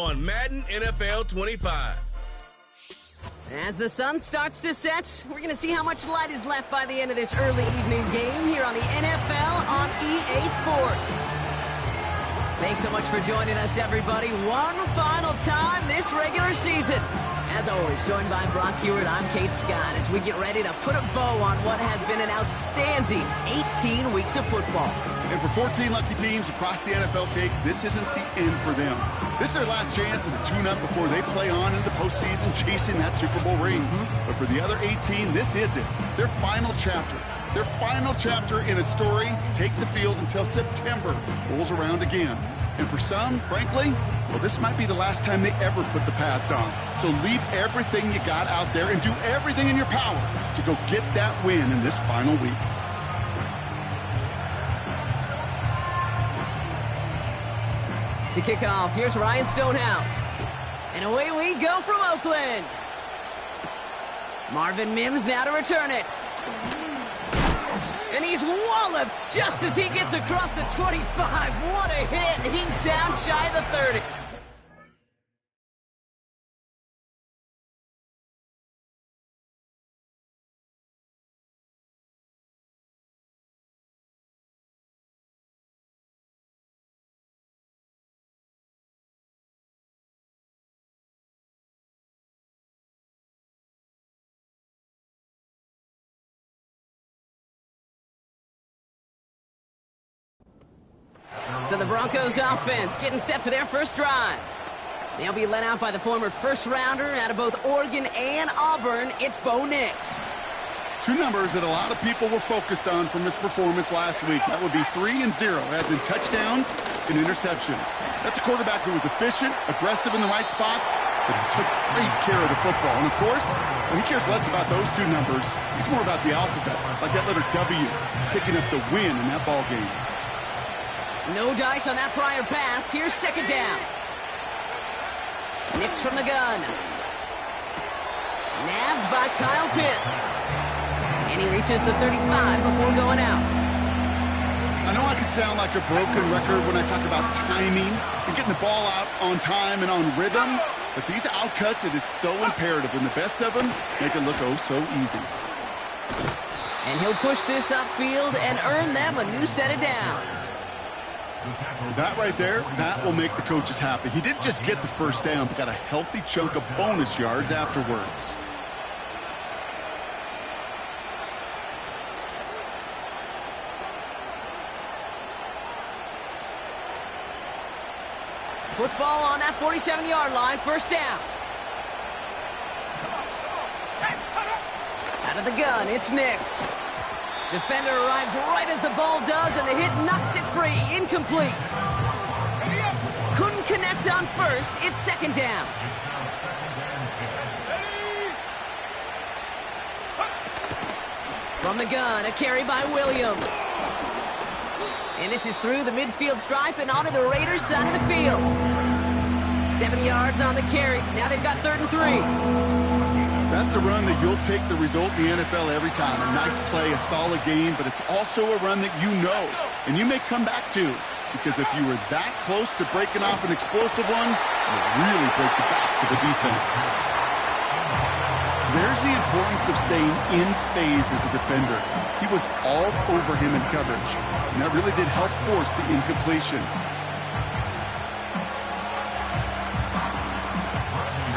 on Madden NFL 25. As the sun starts to set, we're going to see how much light is left by the end of this early evening game here on the NFL on EA Sports. Thanks so much for joining us, everybody. One final time this regular season. As always, joined by Brock Hewitt, I'm Kate Scott as we get ready to put a bow on what has been an outstanding 18 weeks of football. And for 14 lucky teams across the NFL, Kate, this isn't the end for them. This is their last chance at a tune-up before they play on into the postseason chasing that Super Bowl ring. But for the other 18, this is it. Their final chapter. Their final chapter in a story to take the field until September rolls around again. And for some, frankly, well, this might be the last time they ever put the pads on. So leave everything you got out there and do everything in your power to go get that win in this final week. To kick off, here's Ryan Stonehouse. And away we go from Oakland. Marvin Mims now to return it. And he's walloped just as he gets across the 25. What a hit. He's down shy of the 30. So the Broncos offense getting set for their first drive. They'll be led out by the former first-rounder out of both Oregon and Auburn. It's Bo Nix. Two numbers that a lot of people were focused on from his performance last week. That would be 3 and 0, as in touchdowns and interceptions. That's a quarterback who was efficient, aggressive in the right spots, but he took great care of the football. And, of course, he cares less about those two numbers. He's more about the alphabet, like that letter W, picking up the win in that ball game. No dice on that prior pass. Here's second down. Nix from the gun. Nabbed by Kyle Pitts. And he reaches the 35 before going out. I know I could sound like a broken record when I talk about timing and getting the ball out on time and on rhythm, but these outcuts, it is so imperative, and the best of them make it look oh so easy. And he'll push this upfield and earn them a new set of downs. That right there, that will make the coaches happy. He didn't just get the first down, but got a healthy chunk of bonus yards afterwards. Football on that 47-yard line, first down. Out of the gun, it's Nix. Defender arrives right as the ball does, and the hit knocks it free. Incomplete. Couldn't connect on first. It's second down. From the gun, a carry by Williams. And this is through the midfield stripe and onto the Raiders' side of the field. 7 yards on the carry. Now they've got 3rd and 3. That's a run that you'll take the result in the NFL every time. A nice play, a solid game, but it's also a run that you know, and you may come back to, because if you were that close to breaking off an explosive one, you'll really break the backs of the defense. There's the importance of staying in phase as a defender. He was all over him in coverage, and that really did help force the incompletion.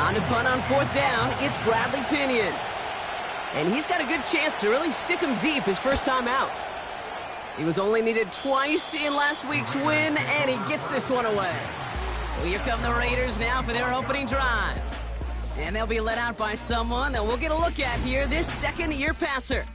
On to punt on 4th down, it's Bradley Pinion. And he's got a good chance to really stick him deep his first time out. He was only needed twice in last week's win, and he gets this one away. So here come the Raiders now for their opening drive. And they'll be led out by someone that we'll get a look at here, this second-year passer.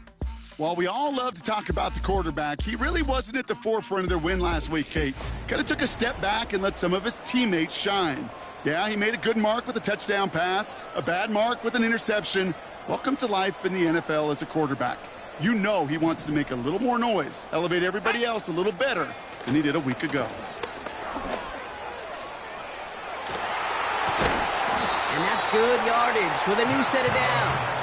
While we all love to talk about the quarterback, he really wasn't at the forefront of their win last week, Kate. Kind of took a step back and let some of his teammates shine. Yeah, he made a good mark with a touchdown pass, a bad mark with an interception. Welcome to life in the NFL as a quarterback. You know he wants to make a little more noise, elevate everybody else a little better than he did a week ago. And that's good yardage with a new set of downs.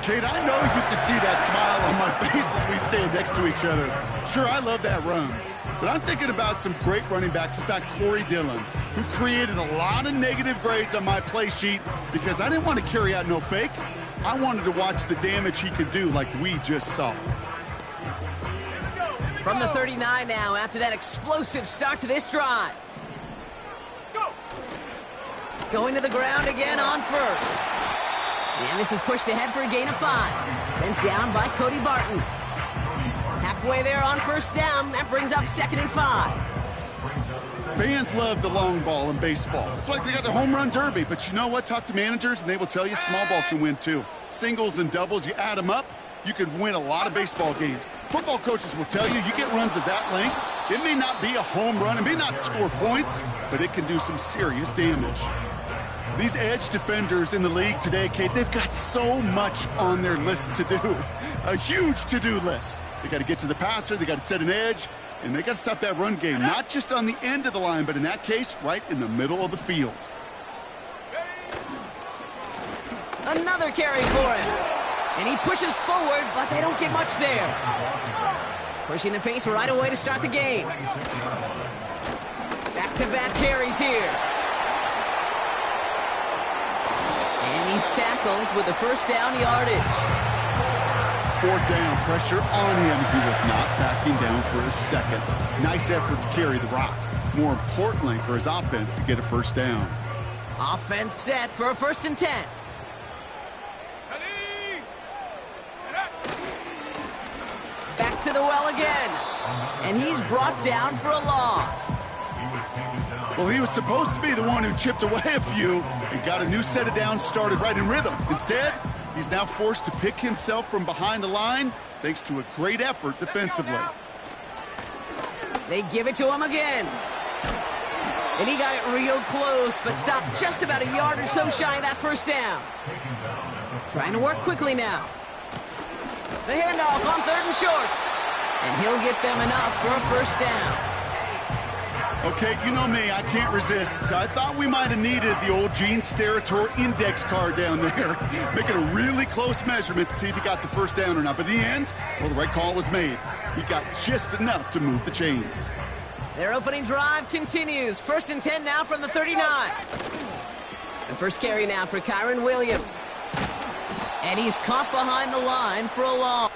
Kate, I know you can see that smile on my face as we stand next to each other. Sure, I love that run. But I'm thinking about some great running backs. In fact, Corey Dillon, who created a lot of negative grades on my play sheet because I didn't want to carry out no fake. I wanted to watch the damage he could do like we just saw. From the 39 now, after that explosive start to this drive. Going to the ground again on first. And this is pushed ahead for a gain of 5. Sent down by Cody Barton. Halfway there on first down. That brings up 2nd and 5. Fans love the long ball in baseball. It's like they got the home run derby. But you know what? Talk to managers and they will tell you small ball can win too. Singles and doubles, you add them up, you could win a lot of baseball games. Football coaches will tell you get runs of that length. It may not be a home run. It may not score points, but it can do some serious damage. These edge defenders in the league today, Kate, they've got so much on their list to do. A huge to-do list. They got to get to the passer, they got to set an edge, and they got to stop that run game, not just on the end of the line, but in that case, right in the middle of the field. Another carry for him. And he pushes forward, but they don't get much there. Pushing the pace right away to start the game. Back-to-back carries here. And he's tackled with the first down yardage. 4th down, pressure on him. He was not backing down for a second. Nice effort to carry the rock. More importantly, for his offense to get a first down. Offense set for a 1st and 10. Back to the well again. And he's brought down for a loss. Well, he was supposed to be the one who chipped away a few and got a new set of downs started right in rhythm. Instead, he's now forced to pick himself from behind the line thanks to a great effort defensively. They give it to him again. And he got it real close, but stopped just about a yard or so shy of that first down. Trying to work quickly now. The handoff on 3rd and short. And he'll get them enough for a first down. Okay, you know me, I can't resist. I thought we might have needed the old Gene Steratore index card down there. Making a really close measurement to see if he got the first down or not. But in the end, well, the right call was made. He got just enough to move the chains. Their opening drive continues. 1st and 10 now from the 39. And first carry now for Kyron Williams. And he's caught behind the line for a loss.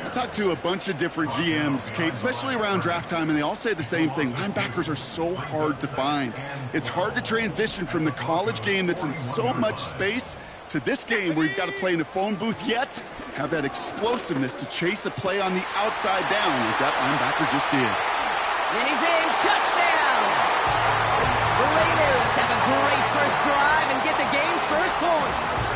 I talked to a bunch of different GMs, Kate, especially around draft time, and they all say the same thing. Linebackers are so hard to find. It's hard to transition from the college game that's in so much space to this game where you've got to play in a phone booth, yet have that explosiveness to chase a play on the outside down like that linebacker just did. And he's in. Touchdown! The Raiders have a great first drive and get the game's first points.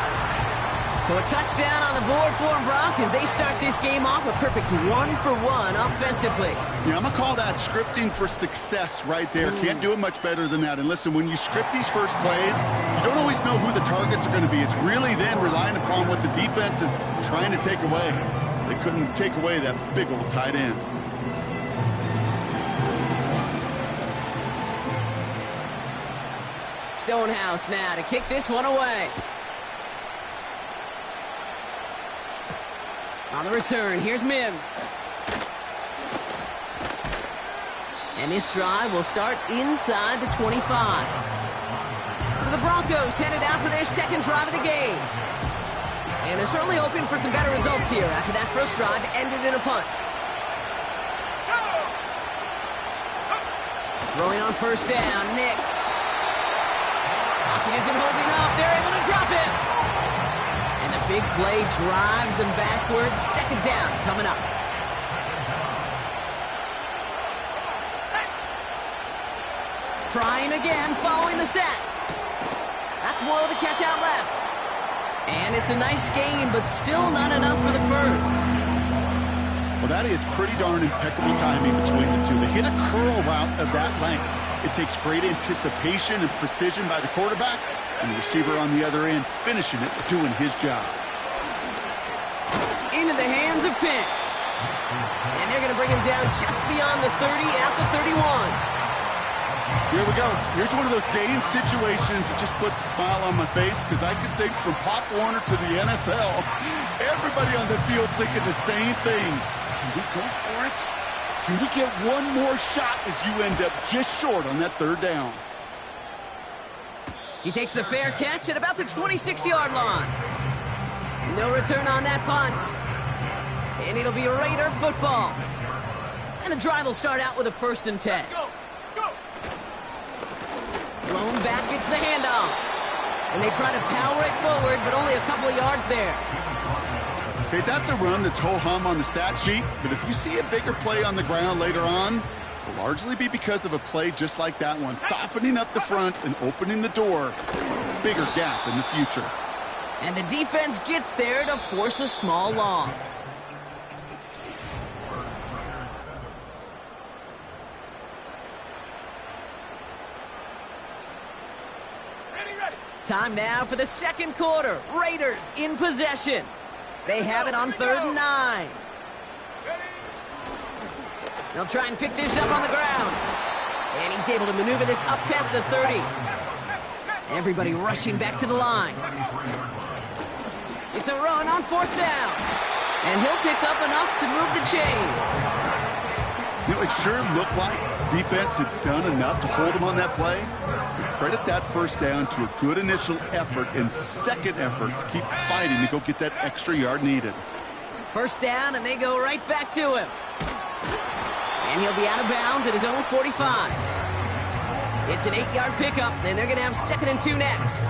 So a touchdown on the board for them, Brock, as they start this game off a perfect 1-for-1 offensively. Yeah, I'm going to call that scripting for success right there. Can't do it much better than that. And listen, when you script these first plays, you don't always know who the targets are going to be. It's really then relying upon what the defense is trying to take away. They couldn't take away that big old tight end. Stonehouse now to kick this one away. On the return, here's Mims. And this drive will start inside the 25. So the Broncos headed out for their 2nd drive of the game. And they're certainly hoping for some better results here after that first drive ended in a punt. Throwing on first down, Nix. Pocket isn't holding up. They're able to drop him. And the big play drives them backwards. 2nd down coming up. Trying again, following the set. That's more of the catch out left. And it's a nice gain, but still not enough for the first. Well, that is pretty darn impeccable timing between the two. They hit a curl route of that length. It takes great anticipation and precision by the quarterback, and the receiver on the other end finishing it, doing his job. Into the hands of Pitts. And they're going to bring him down just beyond the 30 at the 31. Here we go. Here's one of those game situations that just puts a smile on my face because I can think from Pop Warner to the NFL, everybody on the field thinking the same thing. Can we go for it? Can we get one more shot as you end up just short on that third down? He takes the fair catch at about the 26-yard line. No return on that punt. And it'll be Raider football. And the drive will start out with a 1st and 10. Blown back gets the handoff. And they try to power it forward, but only a couple of yards there. Okay, that's a run that's ho-hum on the stat sheet, but if you see a bigger play on the ground later on, it'll largely be because of a play just like that one, softening up the front and opening the door for a bigger gap in the future. And the defense gets there to force a small loss. Time now for the second quarter. Raiders in possession. They have it on 3rd and 9. They'll try and pick this up on the ground. And he's able to maneuver this up past the 30. Everybody rushing back to the line. It's a run on 4th down. And he'll pick up enough to move the chains. You know, it sure looked like defense had done enough to hold him on that play. Credit that 1st down to a good initial effort and second effort to keep fighting to go get that extra yard needed. 1st down, and they go right back to him. And he'll be out of bounds at his own 45. It's an 8-yard pickup, and they're going to have 2nd and 2 next.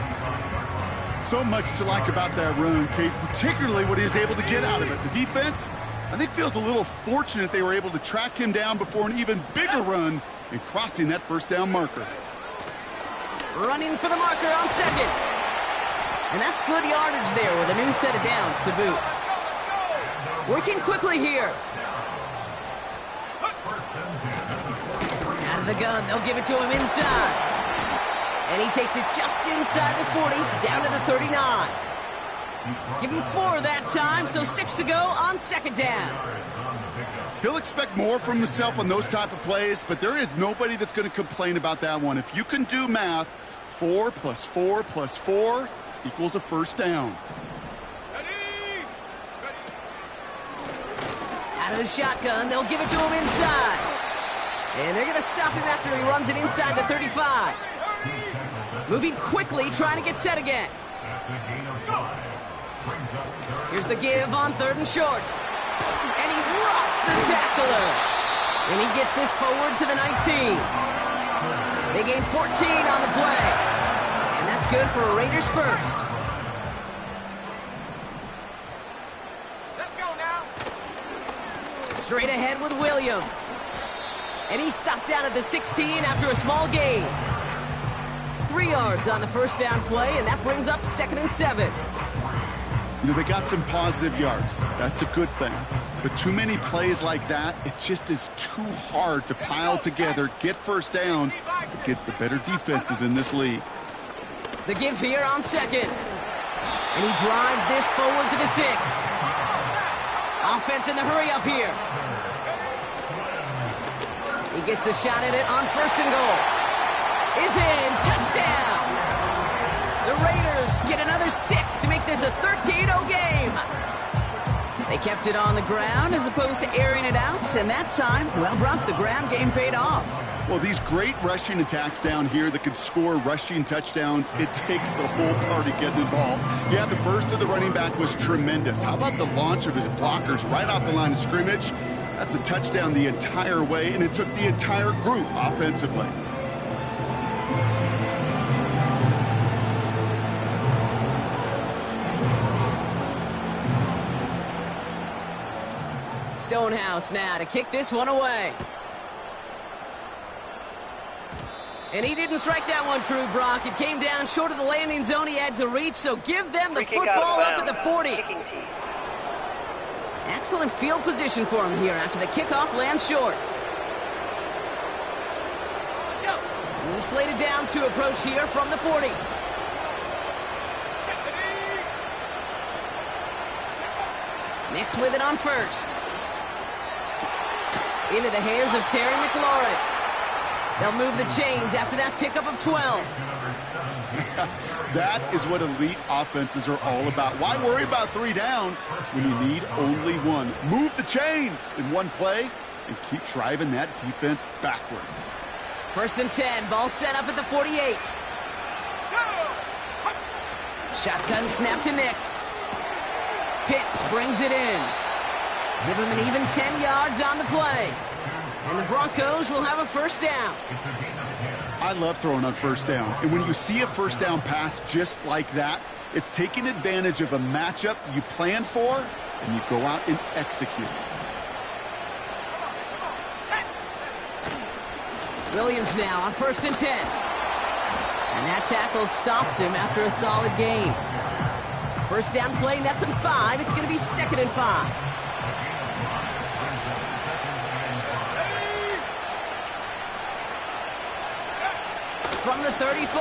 So much to like about that run, Kate, particularly what he was able to get out of it. The defense, I think, feels a little fortunate they were able to track him down before an even bigger run and crossing that 1st down marker. Running for the marker on 2nd. And that's good yardage there with a new set of downs to boot. Working quickly here. Out of the gun, they'll give it to him inside. And he takes it just inside the 40, down to the 39. Give him 4 that time, so 6 to go on 2nd down. He'll expect more from himself on those type of plays, but there is nobody that's going to complain about that one. If you can do math, 4 plus 4 plus 4 equals a 1st down. Out of the shotgun, they'll give it to him inside. And they're going to stop him after he runs it inside the 35. Moving quickly, trying to get set again. Here's the give on 3rd and short. And he rocks the tackler. And he gets this forward to the 19. They gain 14 on the play. And that's good for a Raiders 1st. Let's go now. Straight ahead with Williams. And he stopped out at the 16 after a small gain. 3 yards on the 1st down play, and that brings up 2nd and 7. You know, they got some positive yards. That's a good thing. But too many plays like that, it just is too hard to pile together, get 1st downs against the better defenses in this league. The give here on 2nd. And he drives this forward to the 6. Offense in the hurry up here. He gets the shot at it on 1st and goal. Is in. Touchdown. The Raiders get another 6 to make this a 13-0 game. They kept it on the ground as opposed to airing it out, and that time, well, Brock, the ground game paid off. Well, these great rushing attacks down here that could score rushing touchdowns, it takes the whole party getting involved. Yeah, the burst of the running back was tremendous. How about the launch of his blockers right off the line of scrimmage? That's a touchdown the entire way, and it took the entire group offensively. Stonehouse now to kick this one away. And he didn't strike that one true, Brock. It came down short of the landing zone. He had to reach, so give them the football up at the 40. Excellent field position for him here after the kickoff lands short. New slated downs to approach here from the 40. Nix with it on 1st. Into the hands of Terry McLaurin. They'll move the chains after that pickup of 12. That is what elite offenses are all about. Why worry about 3 downs when you need only 1? Move the chains in one play and keep driving that defense backwards. 1st and 10, ball set up at the 48. Shotgun snap to Nix. Pitts brings it in. Give him an even 10 yards on the play. And the Broncos will have a 1st down. I love throwing on 1st down. And when you see a 1st down pass just like that, it's taking advantage of a matchup you planned for, and you go out and execute. Williams now on 1st and 10. And that tackle stops him after a solid gain. 1st down play, nets him 5. It's going to be 2nd and 5. From the 34.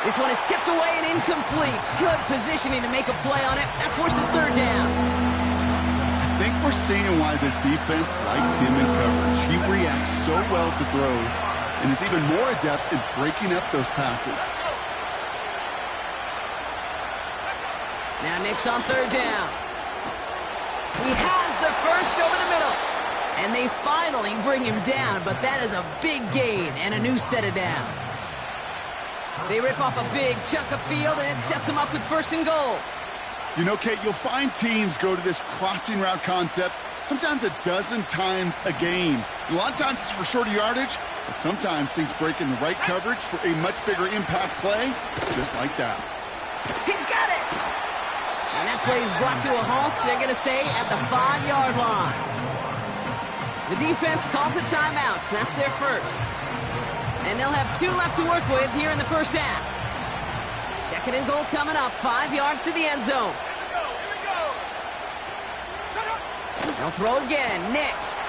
This one is tipped away and incomplete. Good positioning to make a play on it. That forces 3rd down. I think we're seeing why this defense likes him in coverage. He reacts so well to throws and is even more adept in breaking up those passes. Now Nix on 3rd down. He has the 1st over the middle. And they finally bring him down, but that is a big gain and a new set of downs. They rip off a big chunk of field, and it sets them up with 1st and goal. You know, Kate, you'll find teams go to this crossing route concept sometimes a dozen times a game. A lot of times it's for shorter yardage, but sometimes things break in the right coverage for a much bigger impact play, just like that. He's got it! And that play is brought to a halt, they're going to say, at the 5-yard line. The defense calls a timeout, so that's their 1st. And they'll have 2 left to work with here in the 1st half. 2nd and goal coming up, 5 yards to the end zone. They'll throw again, Nix.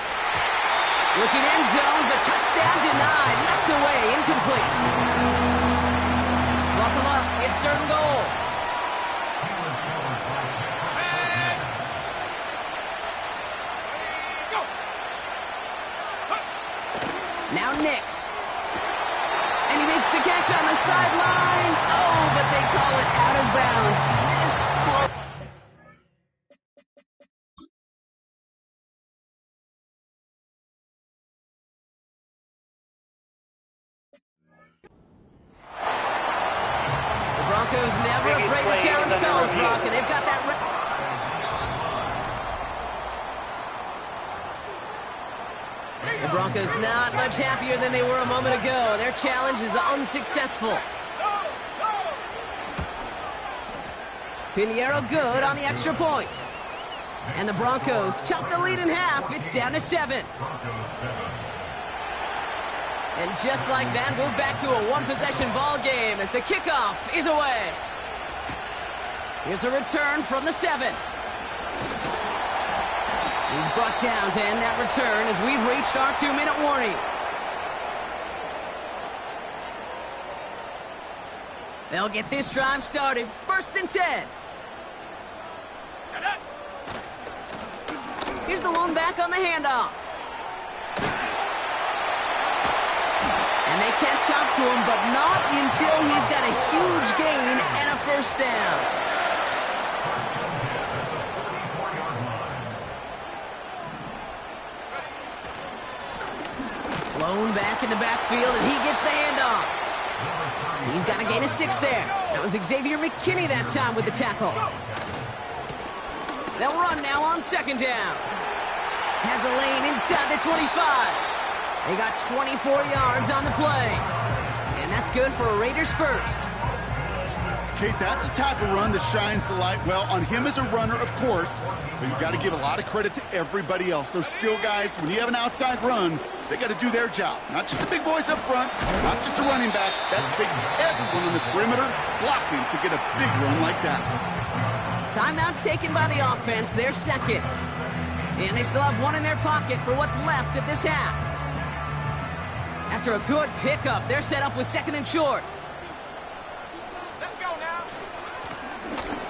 Looking end zone, but touchdown denied, knocked away, incomplete. Buckle up, it's 3rd and goal. Now Nix. And he makes the catch on the sideline. Oh, but they call it out of bounds. This close. The Broncos never afraid to challenge calls, Brock, and they've got that. The Broncos not much happier than they were a moment ago. Their challenge is unsuccessful. Pinheiro good on the extra point. And the Broncos chop the lead in half. It's down to 7. And just like that, we're back to a one-possession ball game as the kickoff is away. Here's a return from the 7. He's brought down to end that return as we've reached our 2-minute warning. They'll get this drive started. 1st and 10. Here's the lone back on the handoff. And they catch up to him, but not until he's got a huge gain and a 1st down. Lone back in the backfield, and he gets the handoff. He's got a gain of 6 there. That was Xavier McKinney that time with the tackle. They'll run now on 2nd down. Has a lane inside the 25. They got 24 yards on the play. And that's good for a Raiders 1st. Kate, that's a type of run that shines the light well on him as a runner, of course, but you got to give a lot of credit to everybody else. Those skill guys, when you have an outside run, they got to do their job. Not just the big boys up front, not just the running backs. That takes everyone on the perimeter blocking to get a big run like that. Timeout taken by the offense, their 2nd. And they still have 1 in their pocket for what's left of this half. After a good pickup, they're set up with 2nd and short. Let's go now.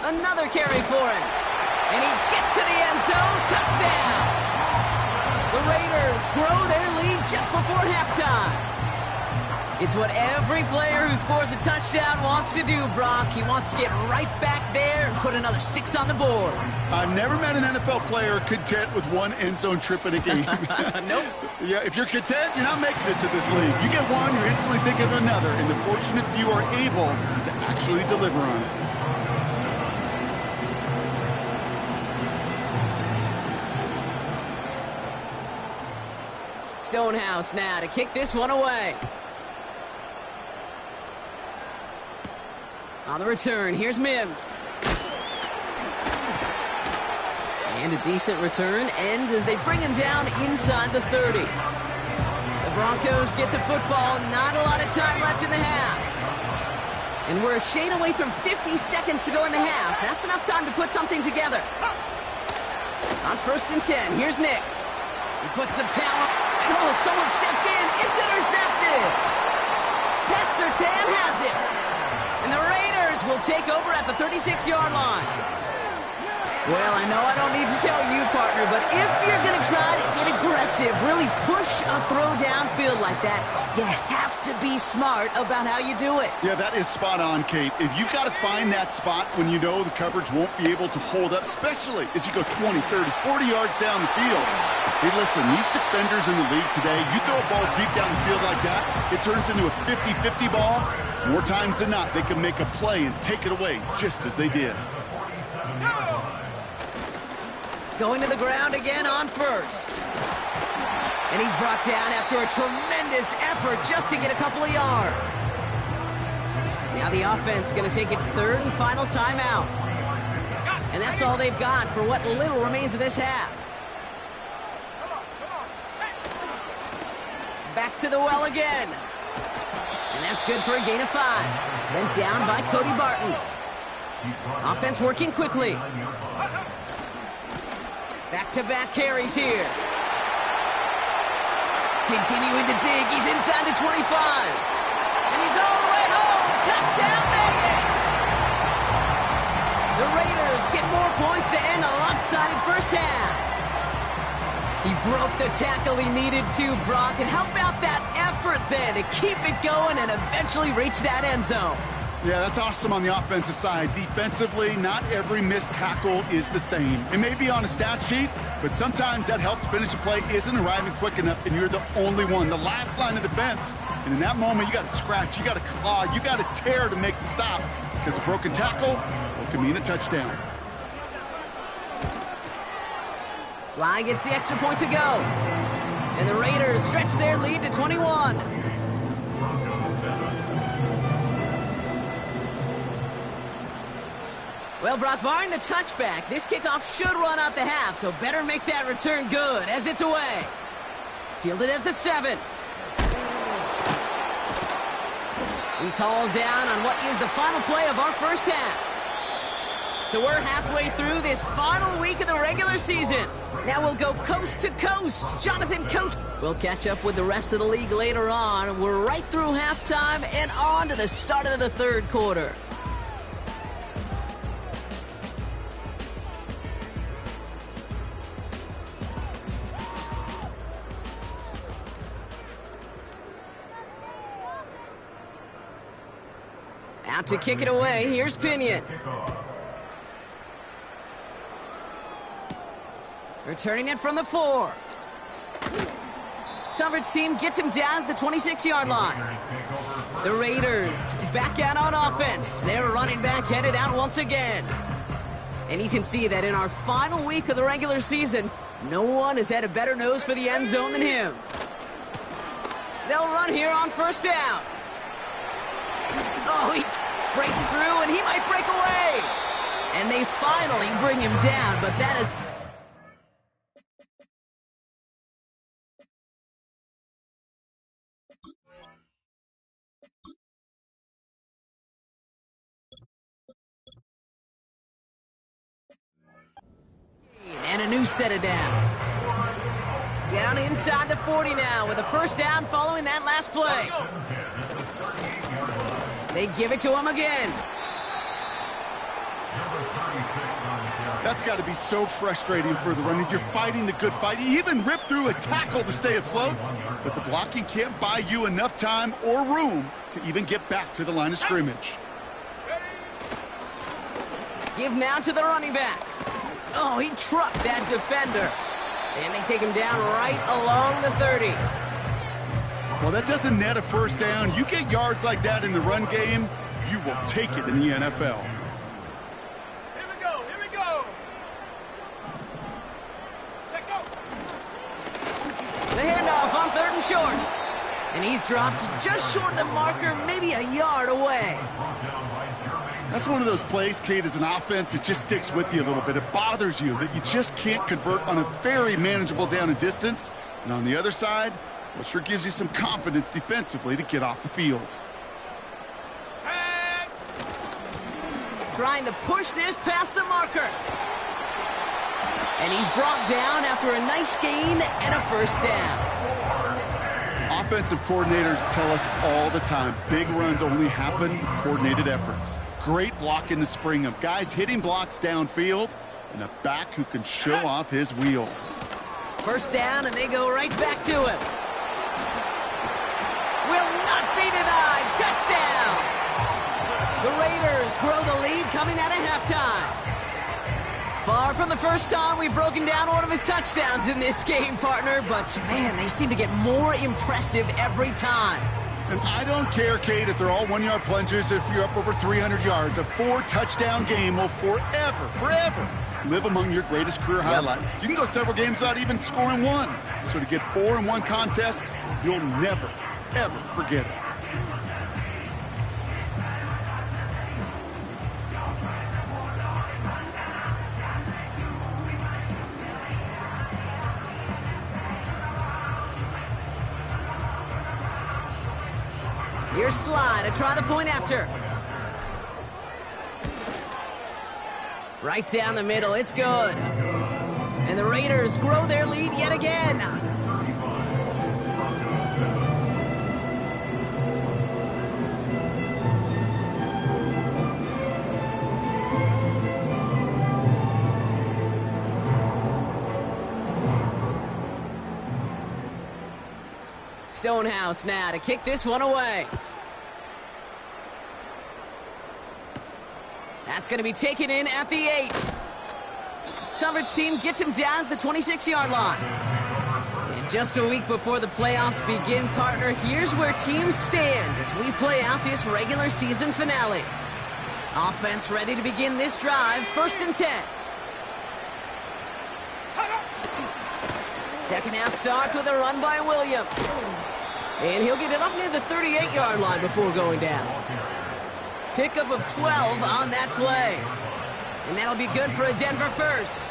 Another carry for him. And he gets to the end zone. Touchdown. The Raiders grow their lead just before halftime. It's what every player who scores a touchdown wants to do, Brock. He wants to get right back there and put another 6 on the board. I've never met an NFL player content with one end zone trip in a game. Nope. Yeah, if you're content, you're not making it to this league. You get one, you're instantly thinking of another, and the fortunate few are able to actually deliver on it. Stonehouse now to kick this one away. On the return, here's Mims. And a decent return ends as they bring him down inside the 30. The Broncos get the football, not a lot of time left in the half. And we're a shade away from 50 seconds to go in the half. That's enough time to put something together. On 1st and 10, here's Nix. He puts some power, and someone stepped in. It's intercepted. Pat Surtain has it. And the Raiders will take over at the 36-yard line. Well, I know I don't need to tell you, partner, but if you're going to try to get aggressive, really push a throw downfield like that, you have to be smart about how you do it. Yeah, that is spot on, Kate. If you've got to find that spot when you know the coverage won't be able to hold up, especially as you go 20, 30, 40 yards down the field. Hey, listen, these defenders in the league today, you throw a ball deep down the field like that, it turns into a 50-50 ball. More times than not, they can make a play and take it away just as they did. Going to the ground again on 1st. And he's brought down after a tremendous effort just to get a couple of yards. Now the offense going to take its 3rd and final timeout. And that's all they've got for what little remains of this half. Back to the well again. And that's good for a gain of 5. Sent down by Cody Barton. Offense working quickly. Back-to-back carries here. Continuing to dig. He's inside the 25. And he's all the way home. Touchdown, Vegas! The Raiders get more points to end a lopsided first half. He broke the tackle he needed to, Brock. And how about that effort then to keep it going and eventually reach that end zone? Yeah, that's awesome on the offensive side. Defensively, not every missed tackle is the same. It may be on a stat sheet, but sometimes that help to finish a play isn't arriving quick enough, and you're the only one, the last line of defense. And in that moment, you got to scratch, you got to claw, you got to tear to make the stop, because a broken tackle can mean a touchdown. Sly gets the extra point to go. And the Raiders stretch their lead to 21. Well, Brock, barring the touchback, this kickoff should run out the half, so better make that return good as it's away. Fielded at the 7. He's hauled down on what is the final play of our first half. So we're halfway through this final week of the regular season. Now we'll go coast to coast. Jonathan Coach. We'll catch up with the rest of the league later on. We're right through halftime and on to the start of the 3rd quarter. Out to kick it away, here's Pinion. Returning it from the 4. Coverage team gets him down at the 26-yard line. The Raiders back out on offense. Their running back headed out once again. And you can see that in our final week of the regular season, no one has had a better nose for the end zone than him. They'll run here on 1st down. Oh, he breaks through, and he might break away. And they finally bring him down, but that is... And a new set of downs. Down inside the 40 now with a 1st down following that last play. They give it to him again. That's got to be so frustrating for the runner. You're fighting the good fight. You even rip through a tackle to stay afloat, but the blocking can't buy you enough time or room to even get back to the line of scrimmage. Give now to the running back. Oh, he trucked that defender. And they take him down right along the 30. Well, that doesn't net a first down. You get yards like that in the run game, you will take it in the NFL. Here we go. Here we go. Check go. The handoff on 3rd and short. And he's dropped just short of the marker, maybe a yard away. That's one of those plays, Kate, as an offense, it just sticks with you a little bit. It bothers you that you just can't convert on a very manageable down and distance. And on the other side, well, sure gives you some confidence defensively to get off the field. Check. Trying to push this past the marker. And he's brought down after a nice gain and a first down. Offensive coordinators tell us all the time, big runs only happen with coordinated efforts. Great blocking to spring them. Guys hitting blocks downfield, and a back who can show off his wheels. First down, and they go right back to him. Will not be denied. Touchdown! The Raiders grow the lead coming out of halftime. Far from the first time we've broken down one of his touchdowns in this game, partner, but man, they seem to get more impressive every time. And I don't care, Kate, if they're all one-yard plungers, if you're up over 300 yards. A 4-touchdown game will forever live among your greatest career highlights. You can go several games without even scoring one. So to get 4 in one contest, you'll never, ever forget it. Here's Slide to try the point after. Right down the middle, it's good. And the Raiders grow their lead yet again. Stonehouse now to kick this one away. That's going to be taken in at the 8. Coverage team gets him down at the 26-yard line. And just a week before the playoffs begin, partner, here's where teams stand as we play out this regular season finale. Offense ready to begin this drive, 1st and 10. Second half starts with a run by Williams. And he'll get it up near the 38-yard line before going down. Pickup of 12 on that play. And that'll be good for a Denver first.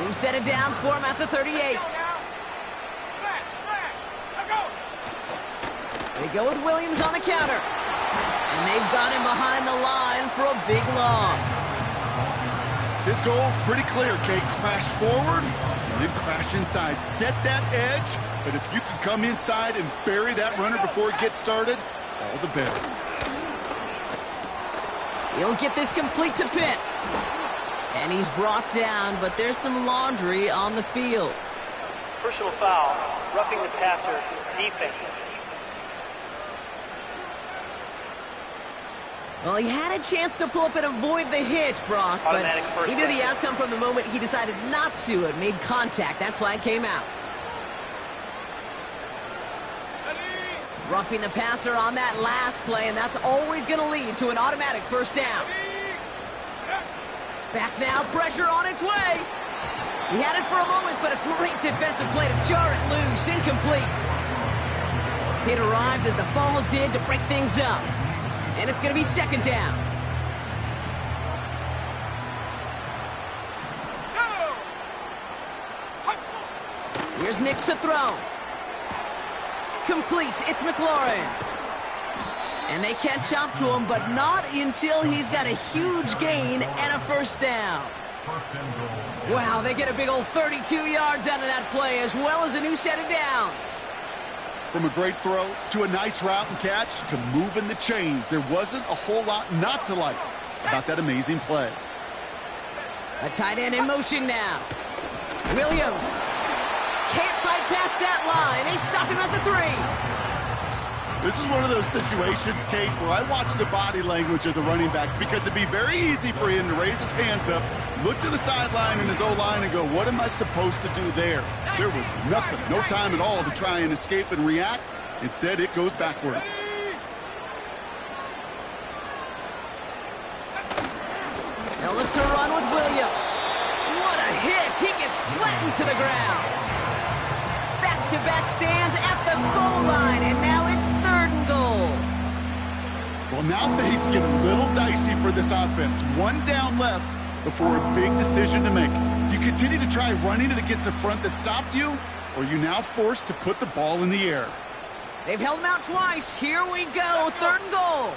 New set of downs for him at the 38. They go with Williams on the counter. And they've got him behind the line for a big loss. This goal's pretty clear, Kate. Crash forward and then crash inside. Set that edge, but if you can come inside and bury that runner before it gets started, all the better. He'll get this complete to Pitts. And he's brought down, but there's some laundry on the field. Personal foul, roughing the passer, defense. Well, he had a chance to pull up and avoid the hit, Brock, but he knew the outcome from the moment he decided not to and made contact. That flag came out. Roughing the passer on that last play, and that's always going to lead to an automatic first down. Back now, pressure on its way. He had it for a moment, but a great defensive play to jar it loose, incomplete. It arrived as the ball did to break things up. And it's going to be 2nd down. Here's Nix to throw. Complete. It's McLaurin. And they catch up to him, but not until he's got a huge gain and a first down. Wow, they get a big old 32 yards out of that play, as well as a new set of downs. From a great throw to a nice route and catch to moving the chains, there wasn't a whole lot not to like. about that amazing play. A tight end in motion now. Williams can't fight past that line. They stop him at the 3. This is one of those situations, Kate, where I watch the body language of the running back because it'd be very easy for him to raise his hands up, look to the sideline in his O-line and go, what am I supposed to do there? There was nothing, no time at all to try and escape and react. Instead, it goes backwards. They'll look to run with Williams. What a hit! He gets flattened to the ground. Back-to-back stands at the goal line, and now it's 3rd and goal. Well, now things get a little dicey for this offense. 1 down left before a big decision to make. Do you continue to try running it against a front that stopped you, or are you now forced to put the ball in the air? They've held him out twice. Here we go, 3rd and goal.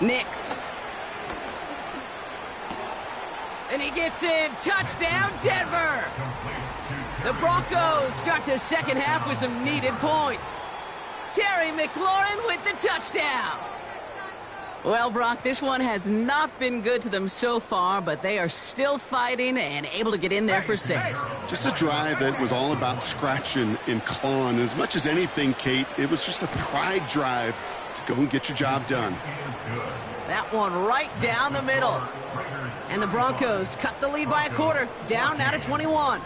Nix. And he gets in. Touchdown, Denver. The Broncos start the second half with some needed points. Terry McLaurin with the touchdown. Well, Brock, this one has not been good to them so far, but they are still fighting and able to get in there for 6. Just a drive that was all about scratching and clawing. As much as anything, Kate, it was just a pride drive to go and get your job done. That one right down the middle. And the Broncos cut the lead by a quarter, down now to 21.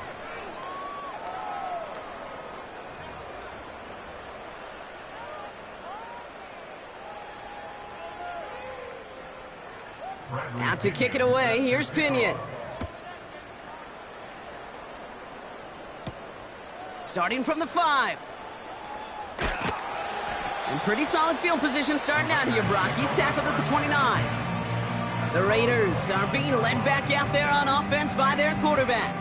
Now to kick it away, here's Pinion. Starting from the 5. And pretty solid field position starting out here, Brock. He's tackled at the 29. The Raiders are being led back out there on offense by their quarterback.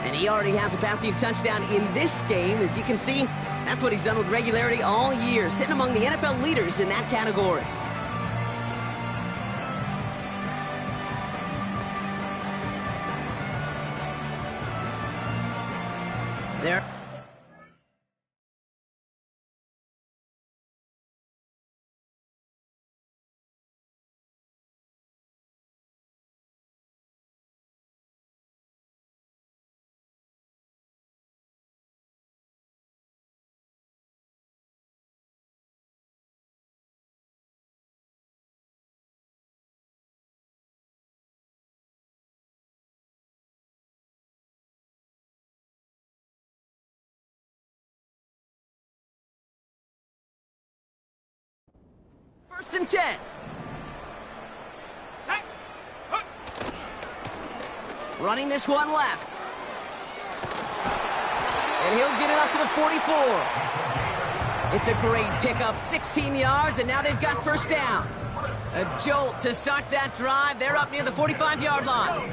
And he already has a passing touchdown in this game. As you can see, that's what he's done with regularity all year, sitting among the NFL leaders in that category. There. First and 10. Running this one left. And he'll get it up to the 44. It's a great pickup, 16 yards, and now they've got first down. A jolt to start that drive. They're up near the 45-yard line.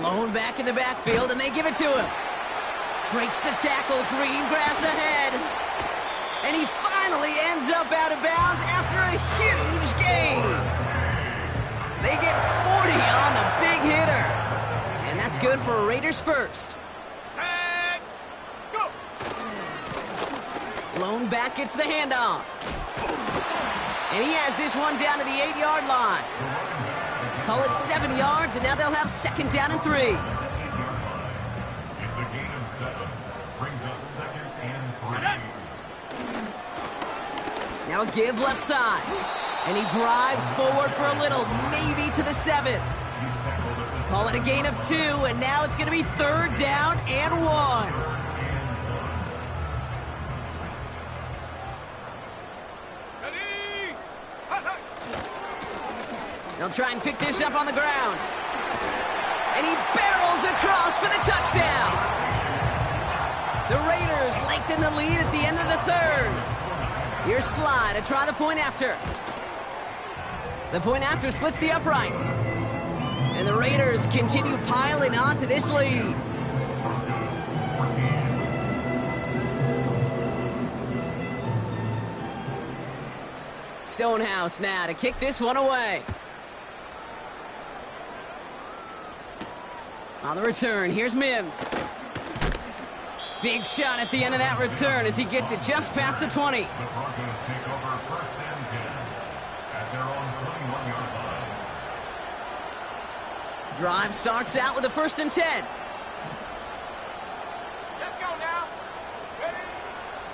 Lone back in the backfield, and they give it to him. Breaks the tackle, green grass ahead. And he finally ends up out of bounds after a huge gain. They get 40 on the big hitter. And that's good for a Raiders first. And go. Lone back gets the handoff. And he has this one down to the 8-yard line. Call it 7 yards, and now they'll have second down and 3. It's a gain of 7. Brings up 2nd and 3. Now a give left side. And he drives forward for a little, maybe to the 7. Call it a gain of 2, and now it's going to be 3rd down and 1. Ready? They'll try and pick this up on the ground. And he barrels across for the touchdown. The Raiders lengthen the lead at the end of the 3rd. Here's Sly to try the point after. The point after splits the uprights. And the Raiders continue piling onto this lead. Stonehouse now to kick this one away. On the return, here's Mims. Big shot at the end of that return as he gets it just past the 20. The Broncos take over first and 10 at their own 21-yard line. Drive starts out with a 1st and 10. Let's go now. Ready?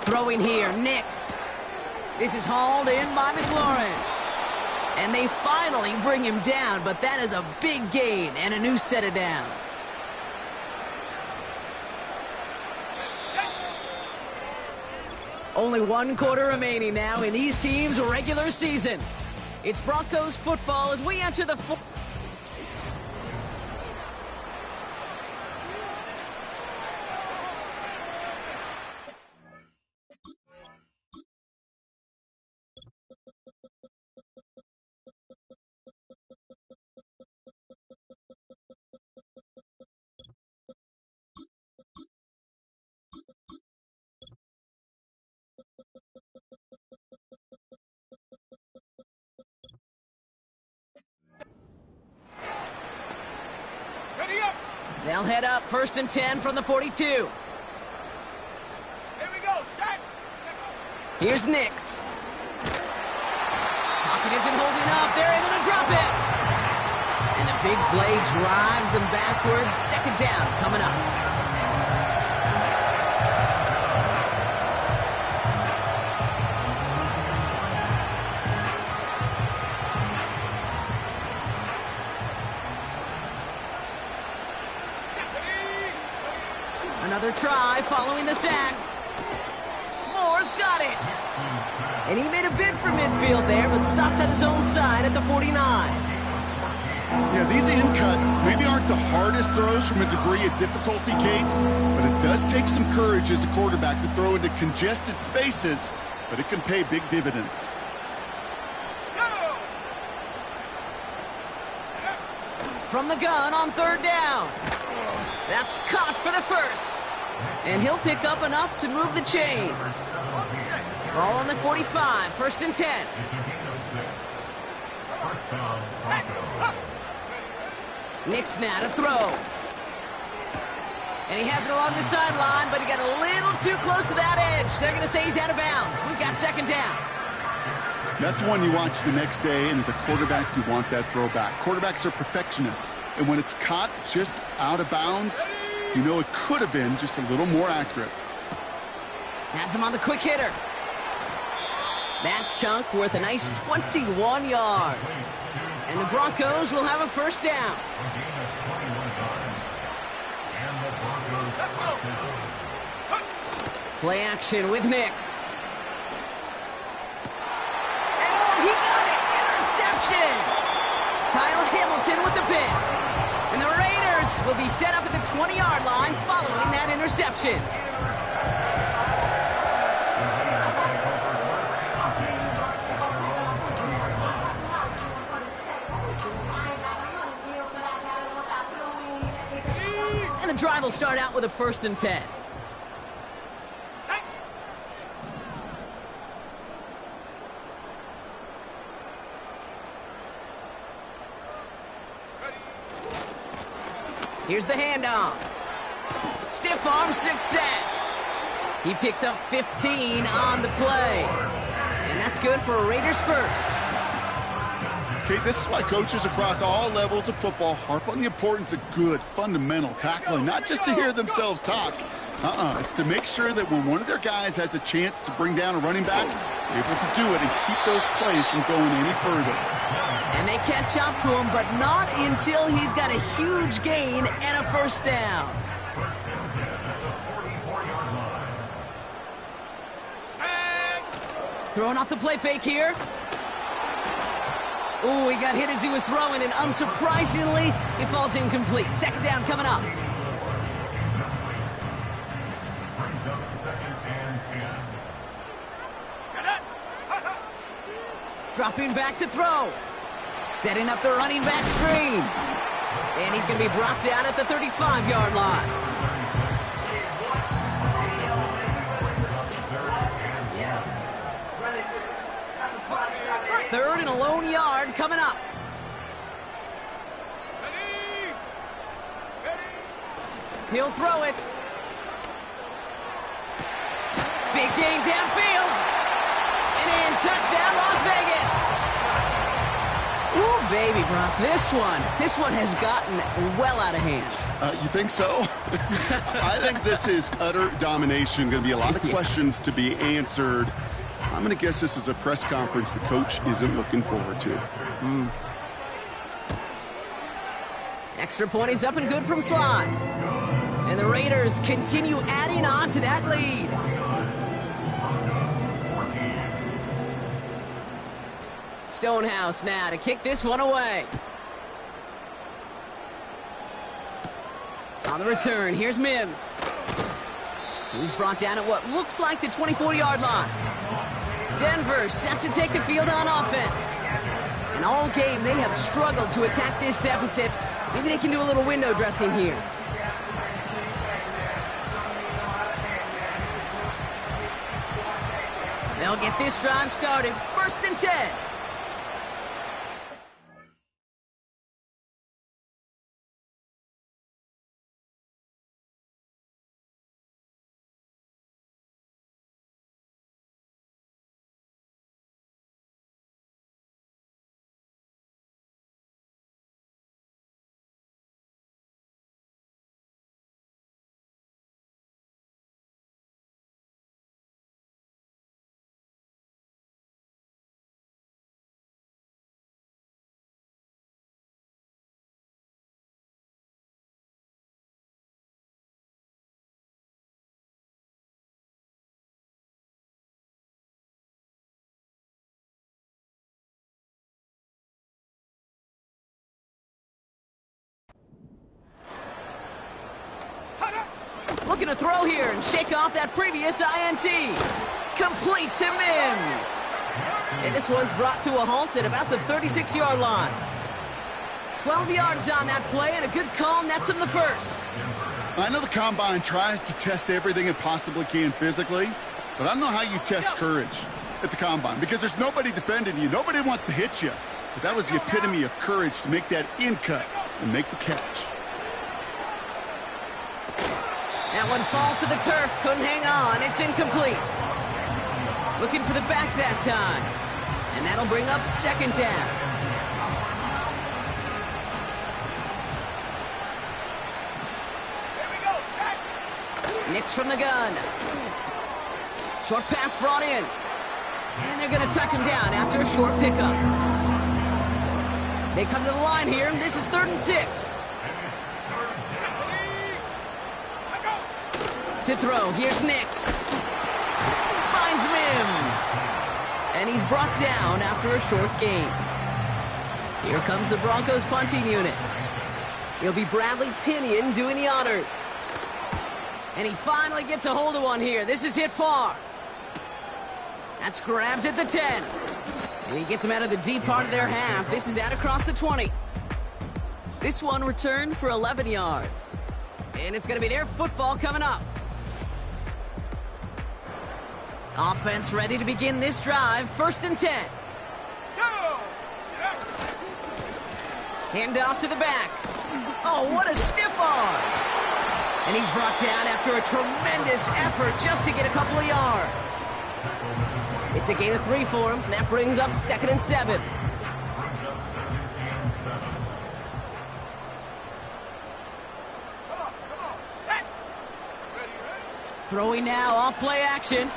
Throwing here, Nix. This is hauled in by McLaurin. And they finally bring him down, but that is a big gain and a new set of downs. Only 1 quarter remaining now in these teams' regular season. It's Broncos football as we enter the fourth. Ready up. They'll head up 1st and 10 from the 42. Here we go. Set. Here's Nix. Pocket isn't holding up. They're able to drop it. And the big play drives them backwards. 2nd down coming up. Another try following the sack. Moore's got it. And he made a bid for midfield there, but stopped on his own side at the 49. Yeah, these in cuts maybe aren't the hardest throws from a degree of difficulty, Kate, but it does take some courage as a quarterback to throw into congested spaces, but it can pay big dividends. Go. From the gun on 3rd down. That's caught for the 1st. And he'll pick up enough to move the chains. Ball on the 45, 1st and 10. It's a gain of 6. First down, Broncos. Nix now to throw. And he has it along the sideline, but he got a little too close to that edge. They're going to say he's out of bounds. We've got 2nd down. That's one you watch the next day, and as a quarterback, you want that throwback. Quarterbacks are perfectionists, and when it's caught just out of bounds, you know it could have been just a little more accurate. Has him on the quick hitter. That chunk worth a nice 21 yards. And the Broncos will have a 1st down. A gain of 21 yards. And the Broncos first down. Play action with Nix. And oh, he got it! Interception! Kyle Hamilton with the pick. And the Raiders will be set up at the 20-yard line following that interception. And the drive will start out with a 1st and 10. Here's the handoff. Stiff arm success. He picks up 15 on the play. And that's good for a Raiders 1st. Kate, this is why coaches across all levels of football harp on the importance of good, fundamental tackling, not just to hear themselves talk. It's to make sure that when one of their guys has a chance to bring down a running back, they're able to do it and keep those plays from going any further. And they catch up to him, but not until he's got a huge gain and a 1st down. First and 10 at the 44-yard line. Throwing off the play fake here. Ooh, he got hit as he was throwing, and unsurprisingly, it falls incomplete. 2nd down coming up. Brings up 2nd and 10. Dropping back to throw. Setting up the running back screen. And he's going to be brought down at the 35-yard line. 3rd and a lone yard coming up. Ready. He'll throw it. Big gain downfield. And in, touchdown, Las Vegas. Ooh, baby, Brock, this one has gotten well out of hand. You think so? I think this is utter domination. Going to be a lot of questions to be answered. I'm going to guess this is a press conference the coach isn't looking forward to. Extra point is up and good from Sly. And the Raiders continue adding on to that lead. Stonehouse now to kick this one away. On the return, here's Mims. He's brought down at what looks like the 24-yard line. Denver set to take the field on offense. And all game, they have struggled to attack this deficit. Maybe they can do a little window dressing here. They'll get this drive started. 1st and 10. Looking to throw here and shake off that previous INT. Complete to Mims. And this one's brought to a halt at about the 36-yard line. 12 yards on that play, and a good call nets him the first. I know the Combine tries to test everything it possibly can physically, but I don't know how you test courage at the Combine, because there's nobody defending you. Nobody wants to hit you. But that was the epitome of courage to make that in cut and make the catch. That one falls to the turf. Couldn't hang on. It's incomplete. Looking for the back that time. And that'll bring up 2nd down. Here we go, set. Nix from the gun. Short pass brought in. And they're going to touch him down after a short pickup. They come to the line here. This is 3rd and 6. To throw, here's Nix. Finds Mims. And he's brought down after a short gain. Here comes the Broncos punting unit. It'll be Bradley Pinion doing the honors. And he finally gets a hold of one here. This is hit far. That's grabbed at the 10. And he gets him out of the deep part of their half. This is out across the 20. This one returned for 11 yards. And it's going to be their football coming up. Offense ready to begin this drive. 1st and 10. Go! Hand off to the back. Oh, what a stiff arm. And he's brought down after a tremendous effort just to get a couple of yards. It's a gain of 3 for him. That brings up 2nd and 7. Come on, set. Ready. Throwing now off play action.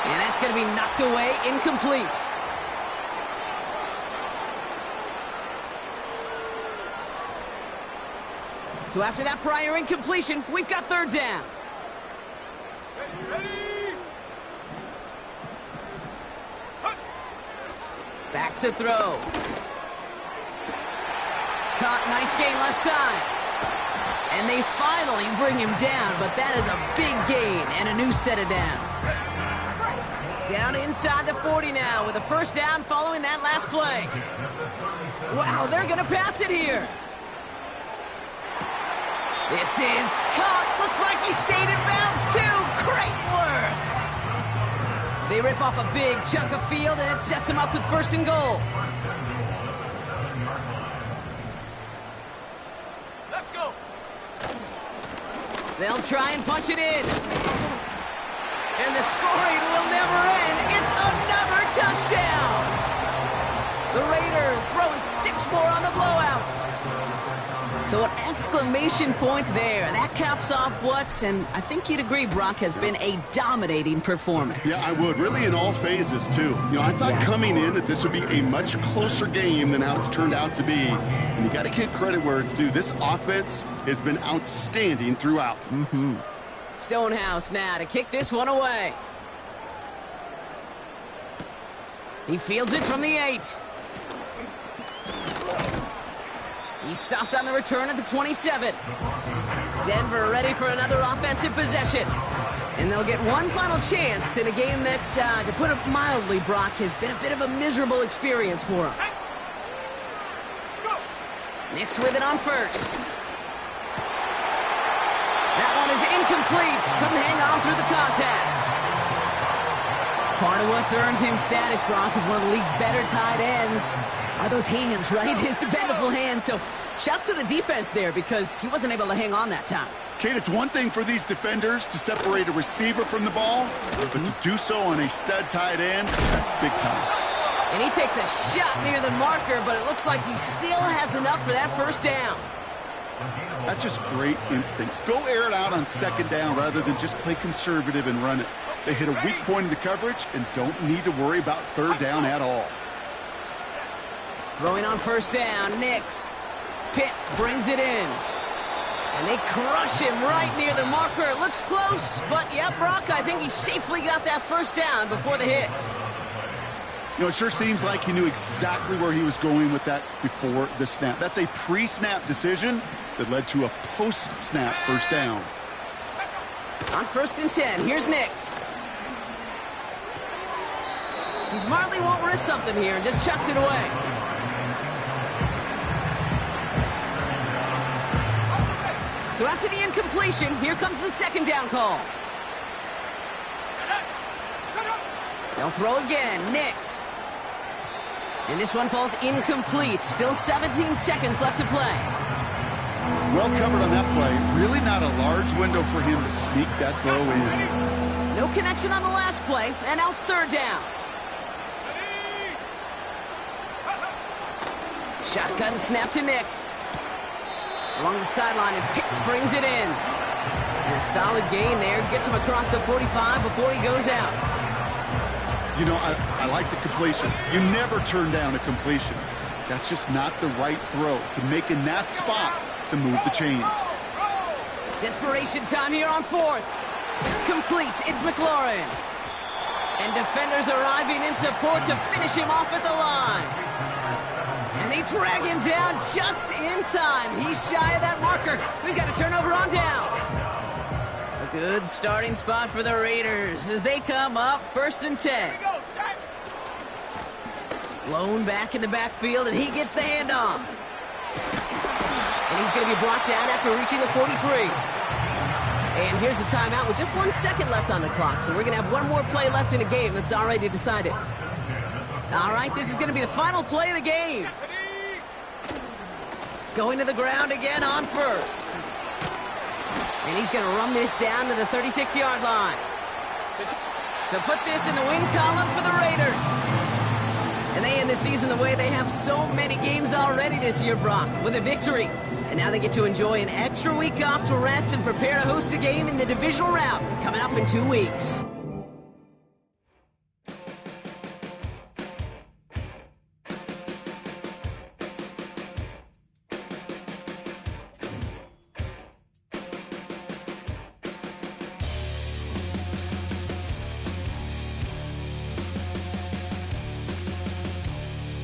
And that's going to be knocked away, incomplete. So after that prior incompletion, we've got 3rd down. Ready. Back to throw. Caught, nice gain left side. And they finally bring him down, but that is a big gain and a new set of downs. Down inside the 40 now with a 1st down following that last play. Wow, they're going to pass it here. This is caught. Looks like he stayed in bounds too. Great work. They rip off a big chunk of field, and it sets him up with 1st and goal. Let's go. They'll try and punch it in. And the scoring will never end. It's another touchdown. The Raiders throwing 6 more on the blowout. So an exclamation point there. That caps off what, and I think you'd agree, Brock, has been a dominating performance. Yeah, I would. Really in all phases, too. I thought coming in that this would be a much closer game than how it's turned out to be. And you got to give credit where it's due. This offense has been outstanding throughout. Stonehouse now to kick this one away. He fields it from the 8. He's stopped on the return at the 27. Denver ready for another offensive possession. And they'll get one final chance in a game that, to put it mildly, Brock, has been a bit of a miserable experience for him. Nix with it on first. That one is incomplete. Couldn't hang on through the contact. Part of what's earned him status, Brock, is one of the league's better tight ends. Are those hands, right? His dependable hands. So shouts to the defense there because he wasn't able to hang on that time. Kate, it's one thing for these defenders to separate a receiver from the ball, but to do so on a stud tight end, that's big time. And he takes a shot near the marker, but it looks like he still has enough for that first down. That's just great instincts. Go air it out on second down rather than just play conservative and run it. They hit a weak point in the coverage and don't need to worry about third down at all. Throwing on first down, Nix. Pitts brings it in. And they crush him right near the marker. It looks close, but yeah, Brock, I think he safely got that first down before the hit. It sure seems like he knew exactly where he was going with that before the snap. That's a pre-snap decision that led to a post-snap first down. On 1st and 10, here's Nix. He smartly won't risk something here and just chucks it away. So after the incompletion, here comes the second down call. They'll throw again, Nix. And this one falls incomplete. Still 17 seconds left to play. Well covered on that play. Really not a large window for him to sneak that throw in. No connection on the last play, and now it's third down. Shotgun snap to Nix. Along the sideline, and Pitts brings it in. And a solid gain there. Gets him across the 45 before he goes out. I like the completion. You never turn down a completion. That's just not the right throw to make in that spot to move the chains. Desperation time here on 4th. Complete. It's McLaurin. And defenders arriving in support to finish him off at the line. And they drag him down just in time. He's shy of that marker. We've got a turnover on downs. A good starting spot for the Raiders as they come up 1st and 10. Blown back in the backfield, and he gets the handoff. And he's going to be brought down after reaching the 43. And here's the timeout with just 1 second left on the clock. So we're going to have one more play left in a game that's already decided. All right, this is going to be the final play of the game. Going to the ground again on first. And he's going to run this down to the 36-yard line. So put this in the win column for the Raiders. And they end the season the way they have so many games already this year, Brock, with a victory. And now they get to enjoy an extra week off to rest and prepare to host a game in the divisional round coming up in 2 weeks.